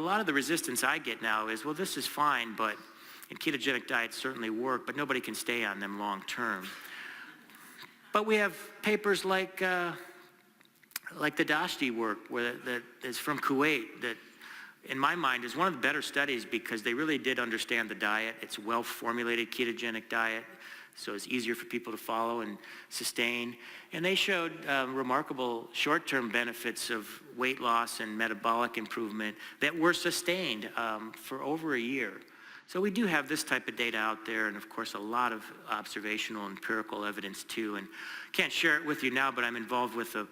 lot of the resistance I get now is, well, this is fine, but and ketogenic diets certainly work, but nobody can stay on them long term. But we have papers like the Dashti work that is from Kuwait that, in my mind, is one of the better studies because they really did understand the diet. It's a well-formulated ketogenic diet, so it's easier for people to follow and sustain. And they showed remarkable short-term benefits of weight loss and metabolic improvement that were sustained for over a year. So we do have this type of data out there, and of course a lot of observational empirical evidence too. And can't share it with you now, but I'm involved with a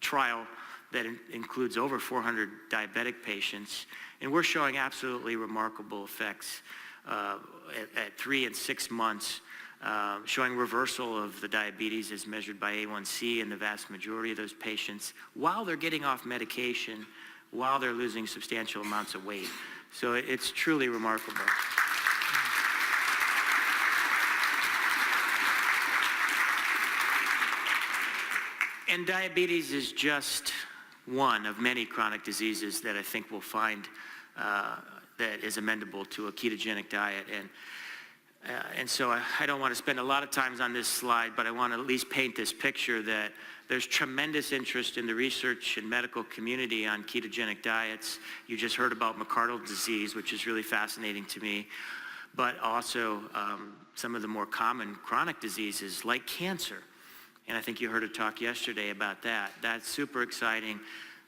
trial that includes over 400 diabetic patients, and we're showing absolutely remarkable effects at 3 and 6 months, showing reversal of the diabetes as measured by A1C in the vast majority of those patients while they're getting off medication, while they're losing substantial amounts of weight. So it's truly remarkable. And diabetes is just one of many chronic diseases that I think we'll find that is amenable to a ketogenic diet. And so I don't want to spend a lot of time on this slide, but I want to at least paint this picture that there's tremendous interest in the research and medical community on ketogenic diets. You just heard about myocardial disease, which is really fascinating to me, but also some of the more common chronic diseases like cancer. And I think you heard a talk yesterday about that. That's super exciting.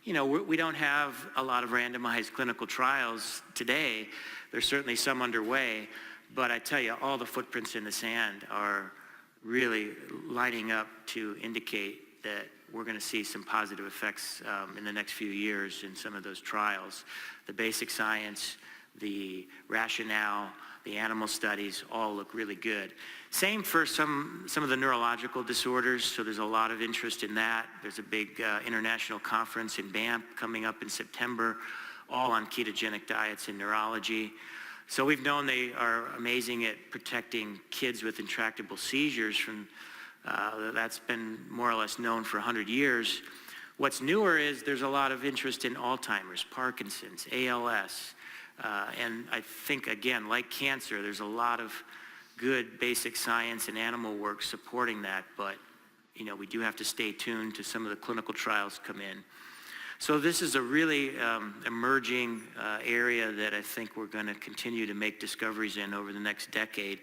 You know, we don't have a lot of randomized clinical trials today. There's certainly some underway, but I tell you, all the footprints in the sand are really lining up to indicate that we're going to see some positive effects in the next few years in some of those trials. The basic science, the rationale, the animal studies all look really good. Same for some of the neurological disorders, so there's a lot of interest in that. There's a big international conference in Banff coming up in September, all on ketogenic diets in neurology. So we've known they are amazing at protecting kids with intractable seizures from, that's been more or less known for 100 years. What's newer is there's a lot of interest in Alzheimer's, Parkinson's, ALS, and I think, again, like cancer, there's a lot of good basic science and animal work supporting that, but you know, we do have to stay tuned to some of the clinical trials come in. So this is a really emerging area that I think we're going to continue to make discoveries in over the next decade.